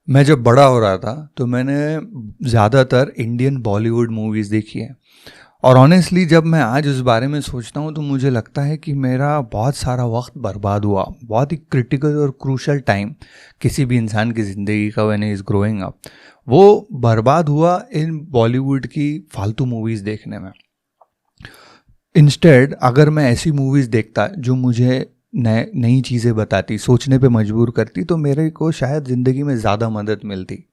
मैं जब बड़ा हो रहा था तो मैंने ज़्यादातर इंडियन बॉलीवुड मूवीज़ देखी है। और ऑनेस्टली जब मैं आज उस बारे में सोचता हूँ तो मुझे लगता है कि मेरा बहुत सारा वक्त बर्बाद हुआ। बहुत ही क्रिटिकल और क्रूशल टाइम किसी भी इंसान की ज़िंदगी का when he is growing up, वो बर्बाद हुआ इन बॉलीवुड की फालतू मूवीज़ देखने में। इंस्टेड अगर मैं ऐसी मूवीज़ देखता जो मुझे नए नई चीज़ें बताती, सोचने पे मजबूर करती, तो मेरे को शायद ज़िंदगी में ज़्यादा मदद मिलती।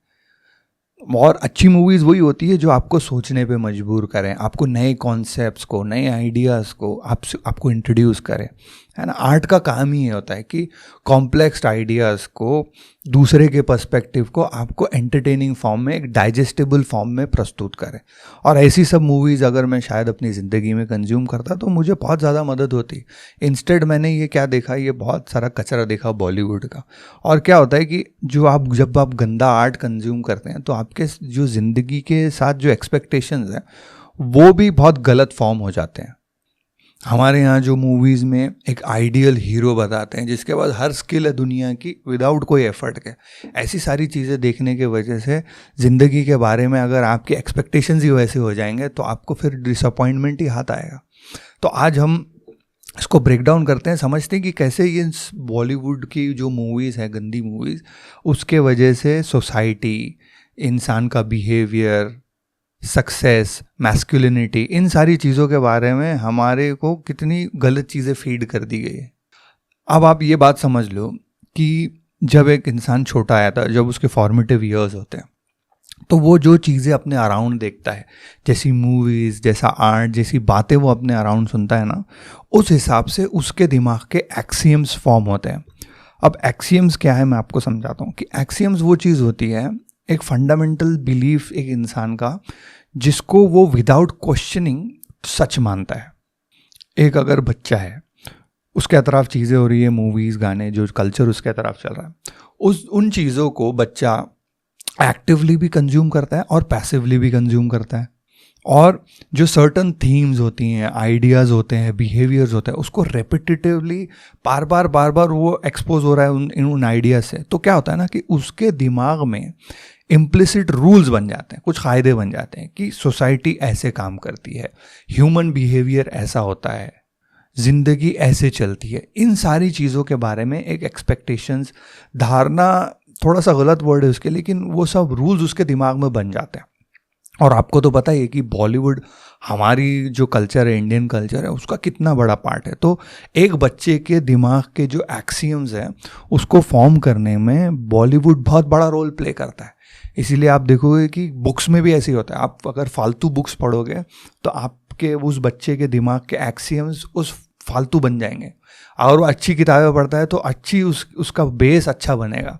और अच्छी मूवीज़ वही होती है जो आपको सोचने पे मजबूर करें, आपको नए कॉन्सेप्ट्स को, नए आइडियाज़ को आपको इंट्रोड्यूस करें, है ना। आर्ट का काम ही ये होता है कि कॉम्प्लेक्स आइडियाज़ को, दूसरे के पर्सपेक्टिव को आपको एंटरटेनिंग फॉर्म में, एक डाइजेस्टेबल फॉर्म में प्रस्तुत करें। और ऐसी सब मूवीज़ अगर मैं शायद अपनी ज़िंदगी में कंज्यूम करता तो मुझे बहुत ज़्यादा मदद होती। इंस्टेड मैंने ये क्या देखा, ये बहुत सारा कचरा देखा बॉलीवुड का। और क्या होता है कि जब आप गंदा आर्ट कंज्यूम करते हैं तो आपके जो ज़िंदगी के साथ जो एक्सपेक्टेशंस हैं वो भी बहुत गलत फॉर्म हो जाते हैं। हमारे यहाँ जो मूवीज़ में एक आइडियल हीरो बताते हैं जिसके पास हर स्किल है दुनिया की, विदाउट कोई एफर्ट के, ऐसी सारी चीज़ें देखने के वजह से ज़िंदगी के बारे में अगर आपके एक्सपेक्टेशंस ही वैसे हो जाएंगे तो आपको फिर डिसअपॉइंटमेंट ही हाथ आएगा। तो आज हम इसको ब्रेक डाउन करते हैं, समझते हैं कि कैसे ये बॉलीवुड की जो मूवीज़ है, गंदी मूवीज़, उसके वजह से सोसाइटी, इंसान का बिहेवियर, सक्सेस, मैस्कुलिनिटी, इन सारी चीज़ों के बारे में हमारे को कितनी गलत चीज़ें फीड कर दी गई है। अब आप ये बात समझ लो कि जब एक इंसान छोटा आया था, जब उसके फॉर्मेटिव ईयर्स होते हैं, तो वो जो चीज़ें अपने अराउंड देखता है, जैसी मूवीज़, जैसा आर्ट, जैसी बातें वो अपने अराउंड सुनता है ना, उस हिसाब से उसके दिमाग के एक्सियम्स फॉर्म होते हैं। अब एक्सियम्स क्या है मैं आपको समझाता हूँ कि एक्सियम्स वो चीज़ होती है, एक फंडामेंटल बिलीफ एक इंसान का, जिसको वो विदाउट क्वेश्चनिंग सच मानता है। एक अगर बच्चा है, उसके तरफ चीज़ें हो रही है, मूवीज़, गाने, जो कल्चर उसके तरफ चल रहा है, उन चीज़ों को बच्चा एक्टिवली भी कंज्यूम करता है और पैसिवली भी कंज्यूम करता है। और जो सर्टन थीम्स होती हैं, आइडियाज़ होते हैं, बिहेवियर्स होते हैं, उसको रेपिटेटिवली बार बार वो एक्सपोज हो रहा है उन आइडियाज़ से। तो क्या होता है ना कि उसके दिमाग में इम्प्लिसिट रूल्स बन जाते हैं, कुछ क़ायदे बन जाते हैं कि सोसाइटी ऐसे काम करती है, ह्यूमन बिहेवियर ऐसा होता है, ज़िंदगी ऐसे चलती है। इन सारी चीज़ों के बारे में एक एक्सपेक्टेशंस, धारणा, थोड़ा सा गलत वर्ड है उसके, लेकिन वो सब रूल्स उसके दिमाग में बन जाते हैं। और आपको तो पता ही है कि बॉलीवुड, हमारी जो कल्चर है, इंडियन कल्चर है, उसका कितना बड़ा पार्ट है। तो एक बच्चे के दिमाग के जो एक्सियम्स हैं उसको फॉर्म करने में बॉलीवुड बहुत बड़ा रोल प्ले करता है। इसीलिए आप देखोगे कि बुक्स में भी ऐसे ही होता है। आप अगर फालतू बुक्स पढ़ोगे तो आपके उस बच्चे के दिमाग के एक्सियम्स उस फालतू बन जाएंगे। अगर वो अच्छी किताबें पढ़ता है तो अच्छी उसका बेस अच्छा बनेगा।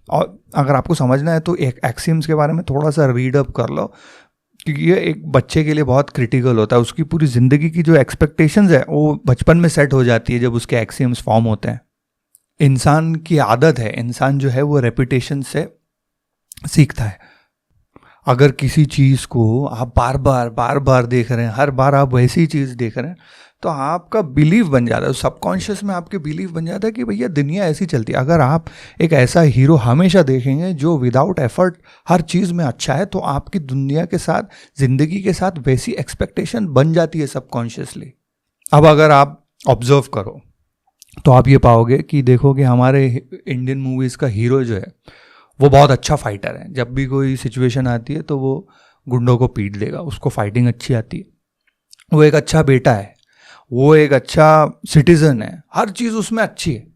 और अगर आपको समझना है तो एक एक्सियम्स के बारे में थोड़ा सा रीड अप कर लो, क्योंकि ये एक बच्चे के लिए बहुत क्रिटिकल होता है। उसकी पूरी ज़िंदगी की जो एक्सपेक्टेशंस है वो बचपन में सेट हो जाती है जब उसके एक्सियम्स फॉर्म होते हैं। इंसान की आदत है, इंसान जो है वो रेपुटेशन से सीखता है। अगर किसी चीज़ को आप बार बार देख रहे हैं, हर बार आप वैसी चीज़ देख रहे हैं, तो आपका बिलीव बन जाता है, सबकॉन्शियस में आपके बिलीव बन जाता है कि भैया दुनिया ऐसी चलती है। अगर आप एक ऐसा हीरो हमेशा देखेंगे जो विदाउट एफर्ट हर चीज़ में अच्छा है, तो आपकी दुनिया के साथ, ज़िंदगी के साथ वैसी एक्सपेक्टेशन बन जाती है सबकॉन्शियसली। अब अगर आप ऑब्जर्व करो तो आप ये पाओगे कि देखोगे हमारे इंडियन मूवीज़ का हीरो जो है वो बहुत अच्छा फाइटर है। जब भी कोई सिचुएशन आती है तो वो गुंडों को पीट देगा, उसको फाइटिंग अच्छी आती है, वो एक अच्छा बेटा है, वो एक अच्छा सिटीज़न है, हर चीज़ उसमें अच्छी है।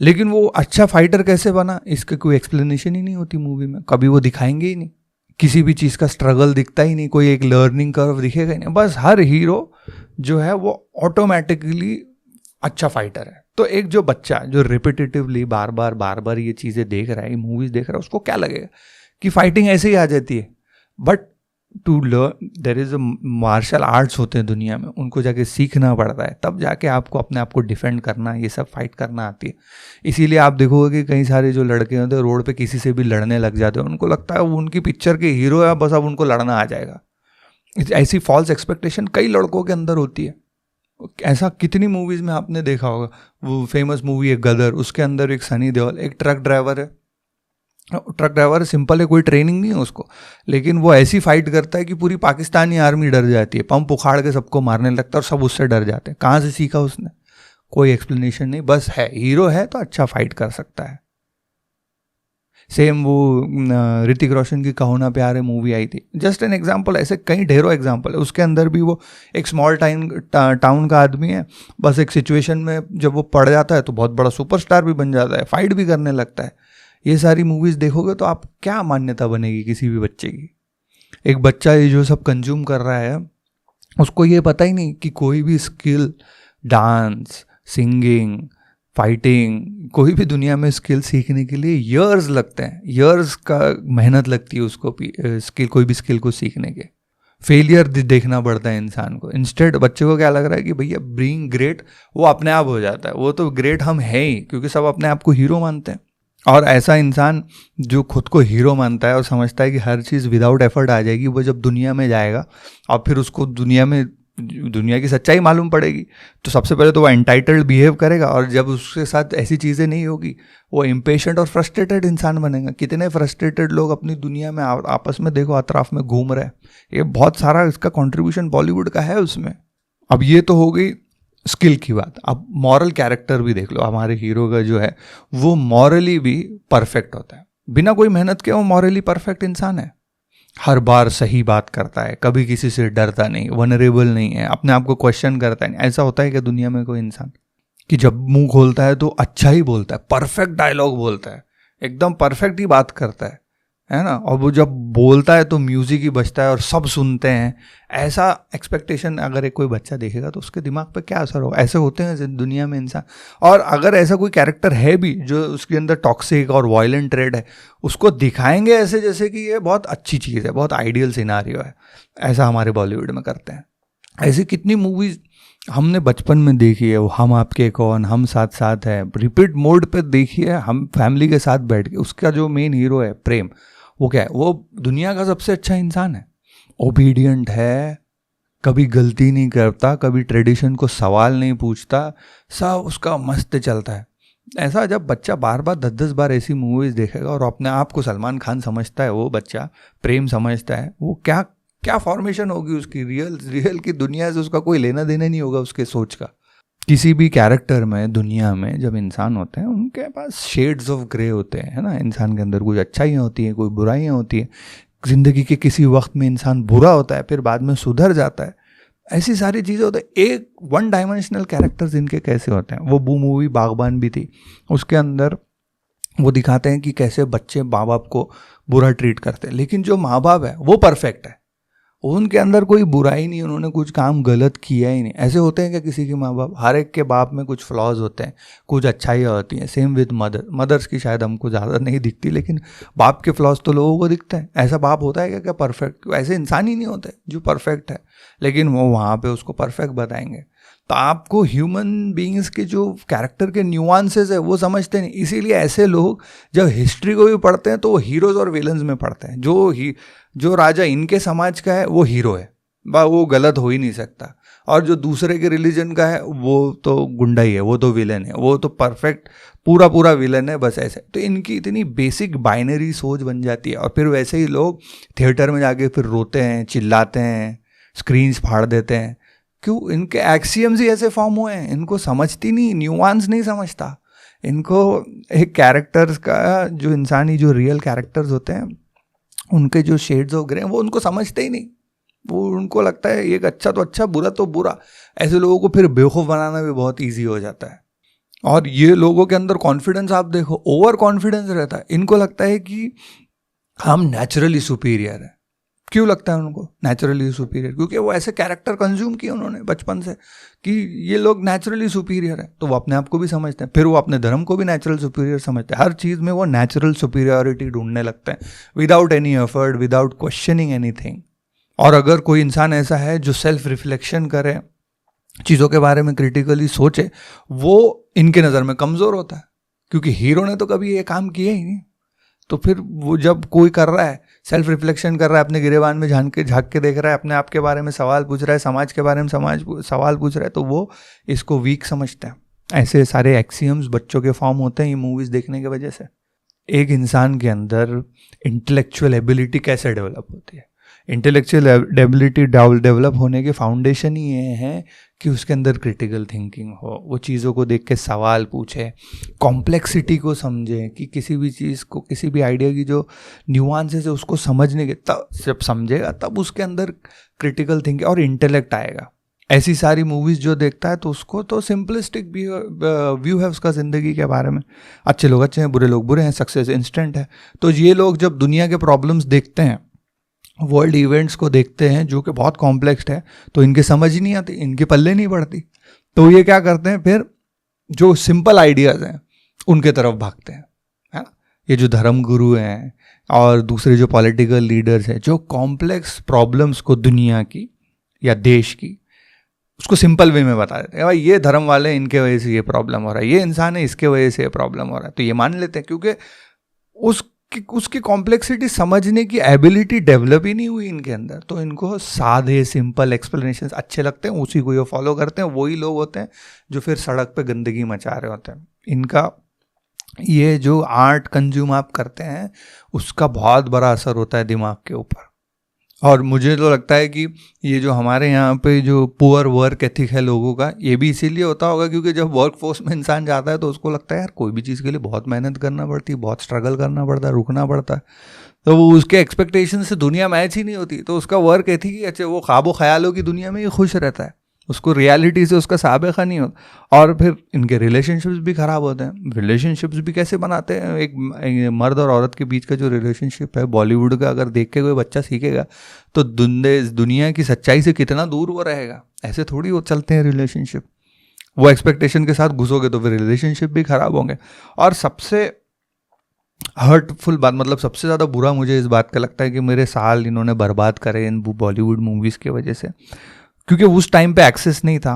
लेकिन वो अच्छा फाइटर कैसे बना, इसकी कोई एक्सप्लेनेशन ही नहीं होती मूवी में, कभी वो दिखाएंगे ही नहीं। किसी भी चीज़ का स्ट्रगल दिखता ही नहीं, कोई एक लर्निंग कर्व दिखेगा ही नहीं। बस हर हीरो जो है वो ऑटोमेटिकली अच्छा फाइटर है। तो एक जो बच्चा जो रिपीटेटिवली बार बार ये चीज़ें देख रहा है, ये मूवीज़ देख रहा है, उसको क्या लगेगा कि फाइटिंग ऐसे ही आ जाती है। But to learn, there is a martial arts होते हैं दुनिया में, उनको जाके सीखना पड़ता है, तब जाके आपको अपने आप को डिफेंड करना, ये सब फाइट करना आती है। इसीलिए आप देखोगे कि कई सारे जो लड़के होते हैं रोड पे किसी से भी लड़ने लग जाते हैं, उनको लगता है वो उनकी पिक्चर के हीरो है, बस अब उनको लड़ना आ जाएगा। ऐसी फॉल्स एक्सपेक्टेशन कई लड़कों के अंदर होती है। ऐसा कितनी मूवीज़ में आपने देखा होगा। वो फेमस मूवी है गदर, उसके अंदर एक सनी देओल एक ट्रक ड्राइवर है, ट्रक ड्राइवर सिंपल है, कोई ट्रेनिंग नहीं है उसको, लेकिन वो ऐसी फाइट करता है कि पूरी पाकिस्तानी आर्मी डर जाती है, पंप उखाड़ के सबको मारने लगता है और सब उससे डर जाते हैं। कहाँ से सीखा उसने? कोई एक्सप्लेनेशन नहीं, बस है, हीरो है तो अच्छा फाइट कर सकता है। सेम वो ऋतिक रोशन की कहो ना प्यार है मूवी आई थी, जस्ट एन एग्जाम्पल, ऐसे कई ढेरों एग्जाम्पल है। उसके अंदर भी वो एक स्मॉल टाउन का आदमी है, बस एक सिचुएशन में जब वो पड़ जाता है तो बहुत बड़ा सुपरस्टार भी बन जाता है, फाइट भी करने लगता है। ये सारी मूवीज़ देखोगे तो आप क्या मान्यता बनेगी किसी भी बच्चे की? एक बच्चा ये जो सब कंज्यूम कर रहा है, उसको ये पता ही नहीं कि कोई भी स्किल, डांस, सिंगिंग, फाइटिंग, कोई भी दुनिया में स्किल सीखने के लिए ईयर्स लगते हैं, ईयर्स का मेहनत लगती है उसको स्किल, कोई भी स्किल को सीखने के। फेलियर देखना पड़ता है इंसान को। इंस्टेड बच्चे को क्या लग रहा है कि भैया बीइंग ग्रेट वो अपने आप हो जाता है, वो तो ग्रेट हम हैं ही, क्योंकि सब अपने आप को हीरो मानते हैं। और ऐसा इंसान जो खुद को हीरो मानता है और समझता है कि हर चीज़ विदाउट एफर्ट आ जाएगी, वो जब दुनिया में जाएगा और फिर उसको दुनिया की सच्चाई मालूम पड़ेगी, तो सबसे पहले तो वो एंटाइटल्ड बिहेव करेगा, और जब उसके साथ ऐसी चीज़ें नहीं होगी वो इम्पेशेंट और फ्रस्ट्रेटेड इंसान बनेगा। कितने फ्रस्ट्रेटेड लोग अपनी दुनिया में आपस में देखो अतराफ में घूम रहे हैं। ये बहुत सारा इसका कंट्रीब्यूशन बॉलीवुड का है उसमें। अब ये तो हो गई स्किल की बात। अब मॉरल कैरेक्टर भी देख लो, हमारे हीरो का जो है वो मॉरली भी परफेक्ट होता है, बिना कोई मेहनत के वो मॉरली परफेक्ट इंसान है। हर बार सही बात करता है, कभी किसी से डरता नहीं, वनरेबल नहीं है, अपने आप को क्वेश्चन करता है। ऐसा होता है कि दुनिया में कोई इंसान कि जब मुंह खोलता है तो अच्छा ही बोलता है, परफेक्ट डायलॉग बोलता है, एकदम परफेक्ट ही बात करता है ना, और वो जब बोलता है तो म्यूजिक ही बजता है और सब सुनते हैं। ऐसा एक्सपेक्टेशन अगर एक कोई बच्चा देखेगा तो उसके दिमाग पे क्या असर होगा? ऐसे होते हैं दुनिया में इंसान। और अगर ऐसा कोई कैरेक्टर है भी जो उसके अंदर टॉक्सिक और वायलेंट ट्रेड है, उसको दिखाएंगे ऐसे जैसे कि ये बहुत अच्छी चीज़ है, बहुत आइडियल सिनारियो है। ऐसा हमारे बॉलीवुड में करते हैं। ऐसी कितनी मूवीज हमने बचपन में देखी है, वो हम आपके कौन, हम साथ साथ है, रिपीट मोड पे देखी है हम फैमिली के साथ बैठ के। उसका जो मेन हीरो है प्रेम, वो क्या है? वो दुनिया का सबसे अच्छा इंसान है, ओबीडियंट है, कभी गलती नहीं करता, कभी ट्रेडिशन को सवाल नहीं पूछता, सब उसका मस्त चलता है। ऐसा जब बच्चा बार बार 10-10 बार ऐसी मूवीज देखेगा और अपने आप को सलमान खान समझता है, वो बच्चा प्रेम समझता है, वो क्या क्या फॉर्मेशन होगी उसकी रियल की दुनिया से उसका कोई लेना देना नहीं होगा उसके सोच का। किसी भी कैरेक्टर में दुनिया में जब इंसान होते हैं उनके पास शेड्स ऑफ ग्रे होते हैं, है ना। इंसान के अंदर कुछ अच्छाइयाँ होती हैं, कोई बुराइयाँ होती हैं। ज़िंदगी के किसी वक्त में इंसान बुरा होता है, फिर बाद में सुधर जाता है। ऐसी सारी चीज़ें होती हैं। एक वन डायमेंशनल कैरेक्टर्स इनके कैसे होते हैं, वो मूवी बागबान भी थी, उसके अंदर वो दिखाते हैं कि कैसे बच्चे माँ बाप को बुरा ट्रीट करते हैं, लेकिन जो माँ बाप है वो परफेक्ट है, उनके अंदर कोई बुराई नहीं, उन्होंने कुछ काम गलत किया ही नहीं। ऐसे होते हैं क्या किसी के माँ बाप? हर एक के बाप में कुछ फ्लॉज होते हैं, कुछ अच्छाइयाँ होती हैं। सेम विद मदर्स की शायद हमको ज़्यादा नहीं दिखती, लेकिन बाप के फ्लॉज तो लोगों को दिखते हैं। ऐसा बाप होता है क्या परफेक्ट? ऐसे इंसान ही नहीं होते जो परफेक्ट है, लेकिन वो वहाँ पे उसको परफेक्ट बताएंगे। तो आपको ह्यूमन बीइंग्स के जो कैरेक्टर के न्यूआंसेस है वो समझते नहीं। इसीलिए ऐसे लोग जब हिस्ट्री को भी पढ़ते हैं तो वो हीरोज़ और विलन्स में पढ़ते हैं। जो राजा इनके समाज का है वो हीरो है, वो गलत हो ही नहीं सकता, और जो दूसरे के रिलीजन का है वो तो गुंडा ही है, वो तो विलन है, वो तो परफेक्ट पूरा विलन है, बस ऐसे। तो इनकी इतनी बेसिक बाइनरी सोच बन जाती है, और फिर वैसे ही लोग थिएटर में जाके फिर रोते हैं, चिल्लाते हैं, स्क्रीन्स फाड़ देते हैं। क्यों? इनके एक्सियम्स ही ऐसे फॉर्म हुए हैं, इनको समझती नहीं, न्यूआंस नहीं समझता इनको। एक कैरेक्टर्स का जो इंसानी जो रियल कैरेक्टर्स होते हैं उनके जो शेड्स ऑफ ग्रे वो उनको समझते ही नहीं। वो उनको लगता है एक अच्छा तो अच्छा, बुरा तो बुरा। ऐसे लोगों को फिर बेवकूफ़ बनाना भी बहुत ईजी हो जाता है। और ये लोगों के अंदर कॉन्फिडेंस आप देखो, ओवर कॉन्फिडेंस रहता है। इनको लगता है कि हम नेचुरली सुपीरियर हैं। क्यों लगता है उनको नेचुरली सुपीरियर? क्योंकि वो ऐसे कैरेक्टर कंज्यूम किए उन्होंने बचपन से कि ये लोग नेचुरली सुपीरियर है, तो वो अपने आप को भी समझते हैं, फिर वो अपने धर्म को भी नेचुरल सुपीरियर समझते हैं। हर चीज़ में वो नेचुरल सुपीरियरिटी ढूंढने लगते हैं without any effort, without questioning anything. और अगर कोई इंसान ऐसा है जो सेल्फ रिफ्लेक्शन करे, चीज़ों के बारे में क्रिटिकली सोचे, वो इनके नज़र में कमज़ोर होता है, क्योंकि हीरो ने तो कभी ये काम किया ही नहीं। तो फिर वो जब कोई कर रहा है, सेल्फ रिफ्लेक्शन कर रहा है, अपने गिरेबान में झांक के देख रहा है, अपने आप के बारे में सवाल पूछ रहा है, समाज के बारे में सवाल पूछ रहा है, तो वो इसको वीक समझता है। ऐसे सारे एक्सियम्स बच्चों के फॉर्म होते हैं ये मूवीज़ देखने की वजह से। एक इंसान के अंदर इंटेलेक्चुअल एबिलिटी कैसे डेवलप होती है। इंटेलेक्चुअल एबिलिटी डेवलप होने के फाउंडेशन ही ये है कि उसके अंदर क्रिटिकल थिंकिंग हो, वो चीज़ों को देख के सवाल पूछे, कॉम्प्लेक्सिटी को समझे, कि किसी भी चीज़ को, किसी भी आइडिया की जो न्यूआंसेस है उसको समझने के, तब जब समझेगा तब उसके अंदर क्रिटिकल थिंकिंग और इंटेलेक्ट आएगा। ऐसी सारी मूवीज़ जो देखता है तो उसको तो सिंपलिस्टिक व्यू है उसका ज़िंदगी के बारे में। अच्छे लोग अच्छे हैं, बुरे लोग बुरे हैं, सक्सेस इंस्टेंट है। तो ये लोग जब दुनिया के प्रॉब्लम्स देखते हैं, वर्ल्ड इवेंट्स को देखते हैं जो कि बहुत कॉम्प्लेक्स है, तो इनके समझ ही नहीं आती, इनके पल्ले नहीं पड़ती। तो ये क्या करते हैं फिर, जो सिंपल आइडियाज़ हैं उनके तरफ भागते हैं, है ना। ये जो धर्म गुरु हैं और दूसरे जो पॉलिटिकल लीडर्स हैं, जो कॉम्प्लेक्स प्रॉब्लम्स को दुनिया की या देश की, उसको सिंपल वे में बता देते हैं। भाई ये धर्म वाले, इनके वजह से ये प्रॉब्लम हो रहा है, ये इंसान है, इसके वजह से ये प्रॉब्लम हो रहा है। तो ये मान लेते हैं क्योंकि उसकी कॉम्प्लेक्सिटी समझने की एबिलिटी डेवलप ही नहीं हुई इनके अंदर। तो इनको सादे सिंपल एक्सप्लेनेशंस अच्छे लगते हैं, उसी को ये फॉलो करते हैं। वही लोग होते हैं जो फिर सड़क पे गंदगी मचा रहे होते हैं। इनका ये जो आर्ट कंज्यूम आप करते हैं उसका बहुत बड़ा असर होता है दिमाग के ऊपर। और मुझे तो लगता है कि ये जो हमारे यहाँ पे जो पुअर वर्क एथिक है लोगों का, ये भी इसीलिए होता होगा क्योंकि जब वर्क फोर्स में इंसान जाता है तो उसको लगता है यार कोई भी चीज़ के लिए बहुत मेहनत करना पड़ती है, बहुत स्ट्रगल करना पड़ता है, रुकना पड़ता है। तो वो उसके एक्सपेक्टेशन से दुनिया मैच ही नहीं होती, तो उसका वर्क एथिक ही अच्छा, वो ख्वाबों ख्यालों की दुनिया में ही खुश रहता है, उसको रियलिटी से उसका साबिक़ा नहीं होता। और फिर इनके रिलेशनशिप्स भी ख़राब होते हैं। रिलेशनशिप्स भी कैसे बनाते हैं, एक मर्द और औरत के बीच का जो रिलेशनशिप है बॉलीवुड का, अगर देख के कोई बच्चा सीखेगा तो दुनिया की सच्चाई से कितना दूर वो रहेगा। ऐसे थोड़ी वो चलते हैं रिलेशनशिप। वो एक्सपेक्टेशन के साथ घुसोगे तो फिर रिलेशनशिप भी ख़राब होंगे। और सबसे हर्टफुल बात, मतलब सबसे ज़्यादा बुरा मुझे इस बात का लगता है कि मेरे साल इन्होंने बर्बाद करे इन बॉलीवुड मूवीज़ की वजह से, क्योंकि उस टाइम पे एक्सेस नहीं था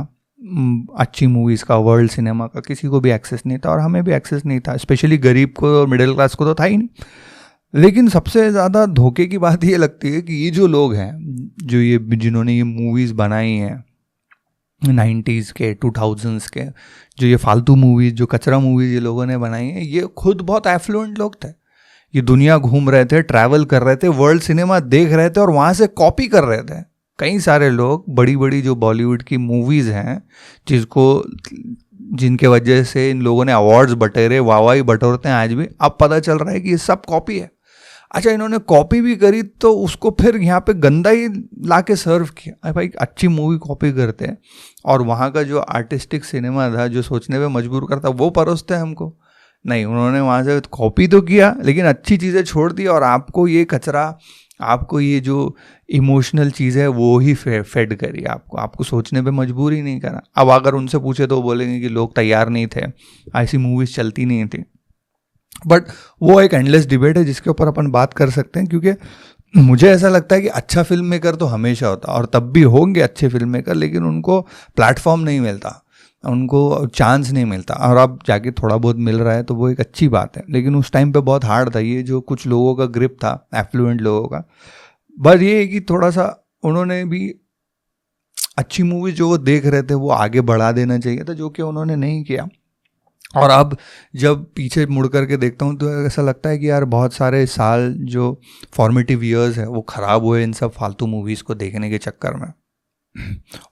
अच्छी मूवीज़ का, वर्ल्ड सिनेमा का किसी को भी एक्सेस नहीं था और हमें भी एक्सेस नहीं था, स्पेशली गरीब को और मिडिल क्लास को तो था ही नहीं। लेकिन सबसे ज़्यादा धोखे की बात ये लगती है कि ये जो लोग हैं जो जिन्होंने ये मूवीज़ बनाई हैं 90s के 2000s के, जो ये फालतू मूवीज़, जो कचरा मूवीज़ ये लोगों ने बनाई हैं, ये खुद बहुत एफ्लुएंट लोग थे। ये दुनिया घूम रहे थे, ट्रैवल कर रहे थे, वर्ल्ड सिनेमा देख रहे थे और वहाँ से कॉपी कर रहे थे। कई सारे लोग बड़ी बड़ी जो बॉलीवुड की मूवीज़ हैं जिनके वजह से इन लोगों ने अवार्ड्स बटेरे, वाहवाही बटोरते हैं आज भी, अब पता चल रहा है कि ये सब कॉपी है। अच्छा, इन्होंने कॉपी भी करी तो उसको फिर यहाँ पे गंदा ही ला के सर्व किया। अरे भाई, अच्छी मूवी कॉपी करते हैं और वहाँ का जो आर्टिस्टिक सिनेमा था जो सोचने पे मजबूर करता वो परोसते हैं हमको। नहीं, उन्होंने वहाँ से कॉपी तो किया लेकिन अच्छी चीज़ें छोड़ दी और आपको ये कचरा, आपको ये जो इमोशनल चीज़ है वो ही फेड करी, आपको सोचने पे मजबूर ही नहीं करा। अब अगर उनसे पूछे तो वो बोलेंगे कि लोग तैयार नहीं थे, ऐसी मूवीज़ चलती नहीं थी। बट वो एक एंडलेस डिबेट है जिसके ऊपर अपन बात कर सकते हैं, क्योंकि मुझे ऐसा लगता है कि अच्छा फिल्म मेकर तो हमेशा होता और तब भी होंगे अच्छे फिल्म मेकर, लेकिन उनको प्लेटफॉर्म नहीं मिलता, उनको चांस नहीं मिलता। और अब जाके थोड़ा बहुत मिल रहा है तो वो एक अच्छी बात है, लेकिन उस टाइम पे बहुत हार्ड था ये जो कुछ लोगों का ग्रिप था, एफ्लुएंट लोगों का। बस ये है कि थोड़ा सा उन्होंने भी अच्छी मूवी जो वो देख रहे थे वो आगे बढ़ा देना चाहिए था, जो कि उन्होंने नहीं किया। और अब जब पीछे मुड़ करके देखता हूँ तो ऐसा लगता है कि यार बहुत सारे साल जो फॉर्मेटिव ईयर्स है वो ख़राब हुए इन सब फालतू मूवीज़ को देखने के चक्कर में।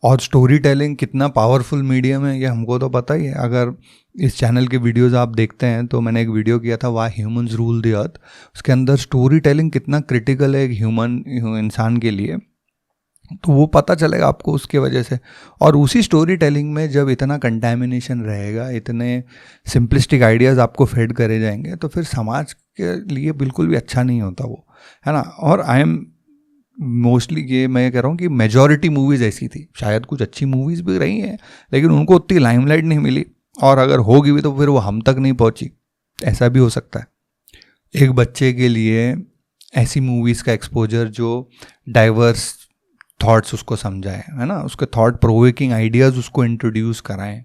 और स्टोरी टेलिंग कितना पावरफुल मीडियम है ये हमको तो पता ही है। अगर इस चैनल के वीडियोस आप देखते हैं तो मैंने एक वीडियो किया था why humans rule the earth, उसके अंदर स्टोरी टेलिंग कितना क्रिटिकल है एक इंसान के लिए, तो वो पता चलेगा आपको उसके वजह से। और उसी स्टोरी टेलिंग में जब इतना कंटेमिनेशन रहेगा, इतने सिंपलिस्टिक आइडियाज़ आपको फेड करे जाएंगे, तो फिर समाज के लिए बिल्कुल भी अच्छा नहीं होता वो, है ना। और आई एम मोस्टली ये मैं कह रहा हूँ कि मेजॉरिटी मूवीज़ ऐसी थी, शायद कुछ अच्छी मूवीज़ भी रही हैं लेकिन उनको उतनी लाइमलाइट नहीं मिली, और अगर होगी भी तो फिर वो हम तक नहीं पहुँची, ऐसा भी हो सकता है। एक बच्चे के लिए ऐसी मूवीज़ का एक्सपोजर जो डाइवर्स थॉट्स उसको समझाए, है ना, उसके थॉट प्रोवोकिंग आइडियाज़ उसको इंट्रोड्यूस कराएं,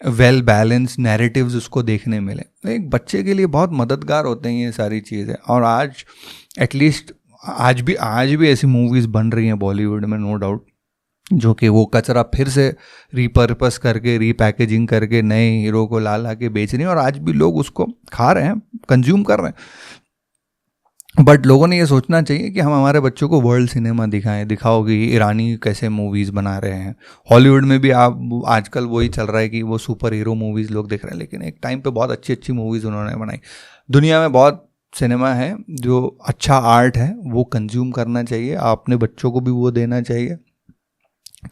वेल बैलेंस नैरेटिव्स उसको देखने मिले, एक बच्चे के लिए बहुत मददगार होते हैं ये सारी चीज़ें। और आज एटलीस्ट आज भी ऐसी मूवीज़ बन रही हैं बॉलीवुड में, नो डाउट, जो कि वो कचरा फिर से रिपर्पस करके, रीपैकेजिंग करके नए हीरो को ला के बेच रही हैं और आज भी लोग उसको खा रहे हैं। कंज्यूम कर रहे हैं। बट लोगों ने ये सोचना चाहिए कि हम हमारे बच्चों को वर्ल्ड सिनेमा दिखाएं, दिखाओ कि ईरानी कैसे मूवीज़ बना रहे हैं। हॉलीवुड में भी आप आजकल वही चल रहा है कि वो सुपर हीरो मूवीज़ लोग देख रहे हैं, लेकिन एक टाइम पे बहुत अच्छी अच्छी मूवीज़ उन्होंने बनाई। दुनिया में बहुत सिनेमा है जो अच्छा आर्ट है, वो कंज्यूम करना चाहिए, अपने बच्चों को भी वो देना चाहिए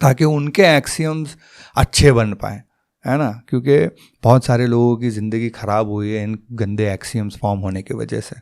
ताकि उनके एक्सियम्स अच्छे बन पाए, है ना। क्योंकि बहुत सारे लोगों की ज़िंदगी ख़राब हुई है इन गंदे एक्सियम्स फॉर्म होने की वजह से।